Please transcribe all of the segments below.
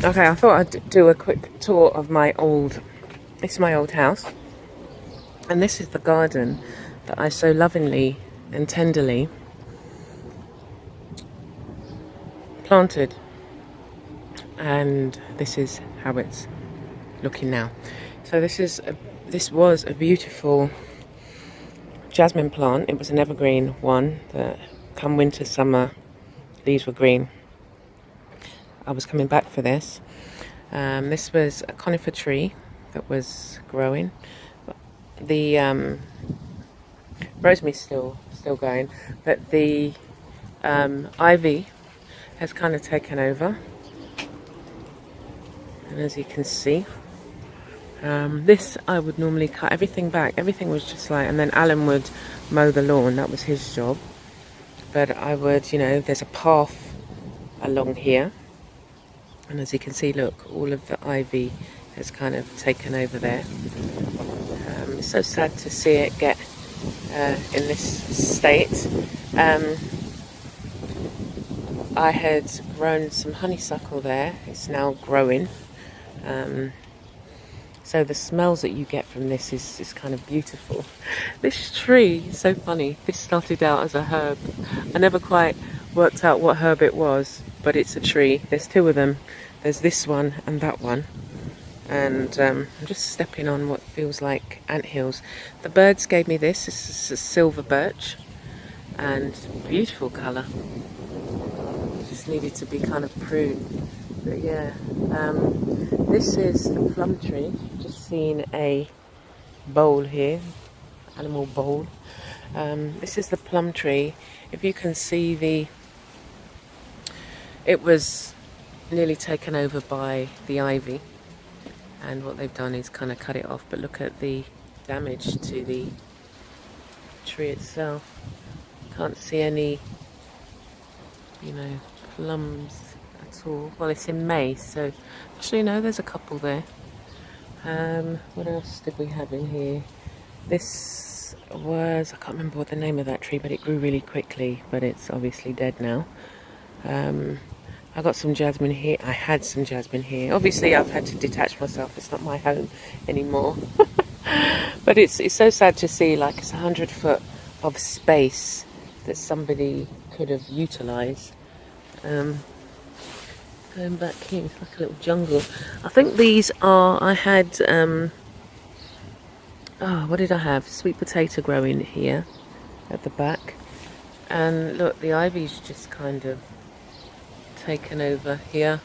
Okay, I thought I'd do a quick tour of my old house. And this is the garden that I so lovingly and tenderly planted, and this is how it's looking now. So this was a beautiful jasmine plant. It was an evergreen one that come winter, summer, leaves were green. I was coming back for this. This was a conifer tree that was growing. The rosemary's still going, but the ivy has kind of taken over. And as you can see, this I would normally cut everything back. Everything was just like, and then Alan would mow the lawn. That was his job. But I would, there's a path along here. And as you can see, look, all of the ivy has kind of taken over there. It's so sad to see it get in this state. I had grown some honeysuckle there. It's now growing. So the smells that you get from this is kind of beautiful. This tree is so funny. This started out as a herb. I never quite worked out what herb it was, but it's a tree. There's two of them. There's this one and that one. And I'm just stepping on what feels like anthills. The birds gave me this. This is a silver birch, and beautiful colour. Just needed to be kind of pruned. But yeah, this is the plum tree. Just seen a bowl here, animal bowl. This is the plum tree. If you can see, it was nearly taken over by the ivy, and what they've done is kind of cut it off. But look at the damage to the tree itself. Can't see any, plums at all. Well, it's in May, so actually no, there's a couple there. What else did we have in here? This was, I can't remember what the name of that tree, but it grew really quickly, but it's obviously dead now. I got some jasmine here. I had some jasmine here. Obviously I've had to detach myself. It's not my home anymore. But it's so sad to see, like, it's 100 foot of space that somebody could have utilised. Going back here, it's like a little jungle. I think these are, I had, what did I have? Sweet potato growing here at the back. And look, the ivy's just kind of taken over here.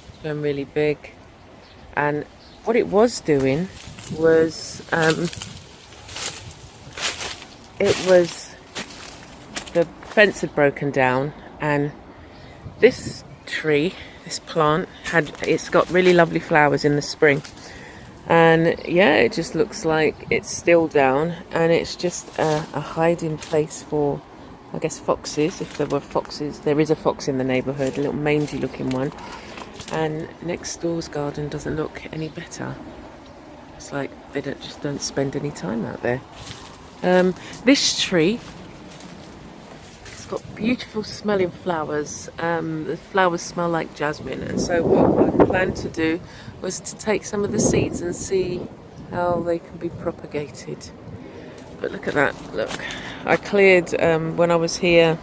It's been really big. And what it was doing was, the fence had broken down, and this tree, this plant, it's got really lovely flowers in the spring, and yeah, it just looks like it's still down, and it's just a hiding place for, I guess, foxes, if there were foxes. There is a fox in the neighbourhood, a little mangy looking one, and next door's garden doesn't look any better. It's like they don't spend any time out there. This tree, got beautiful smelling flowers. The flowers smell like jasmine, and so what I planned to do was to take some of the seeds and see how they can be propagated. But look at that, look. I cleared, when I was here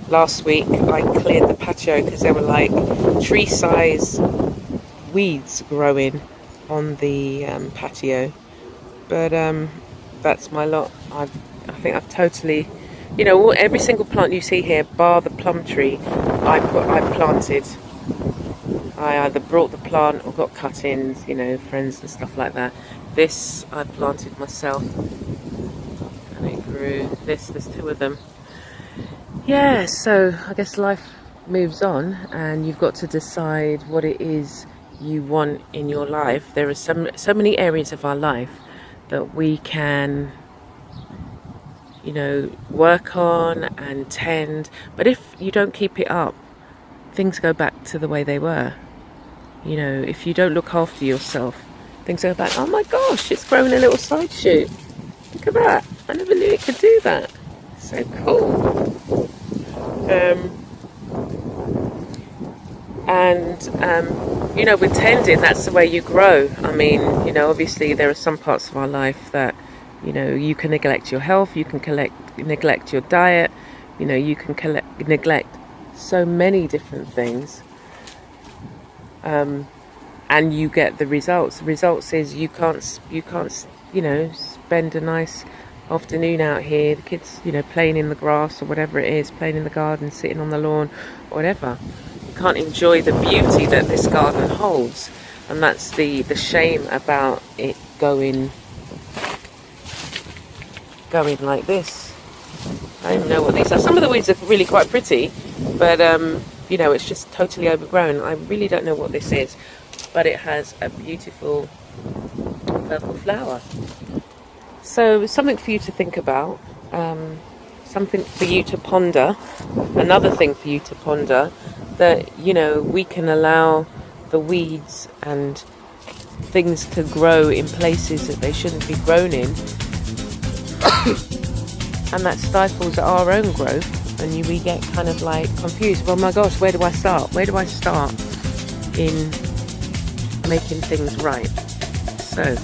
last week, I cleared the patio because there were like tree size weeds growing on the patio. But that's my lot. I think I've totally, every single plant you see here, bar the plum tree, I planted. I either brought the plant or got cuttings, friends and stuff like that. This I planted myself, and it grew. There's two of them. Yeah, so I guess life moves on, and you've got to decide what it is you want in your life. There are so many areas of our life that we can, work on and tend, but if you don't keep it up, things go back to the way they were. If you don't look after yourself, things go back. Oh my gosh, it's growing a little side shoot. Look at that. I never knew it could do that. So cool. With tending, that's the way you grow. I mean, obviously there are some parts of our life that, you can neglect your health, you can neglect your diet, You know, you can neglect so many different things, and you get the results. The results is you can't, you know, spend a nice afternoon out here, the kids, you know, playing in the grass or whatever it is, playing in the garden, sitting on the lawn, whatever. You can't enjoy the beauty that this garden holds, and that's the shame about it going like this. I don't even know what these are. Some of the weeds are really quite pretty, but you know, it's just totally overgrown. I really don't know what this is, but it has a beautiful purple flower. So something for you to think about, something for you to ponder, another thing for you to ponder, that, you know, we can allow the weeds and things to grow in places that they shouldn't be grown in, and that stifles our own growth, and we get kind of like confused. Oh my gosh, where do I start? Where do I start in making things right? So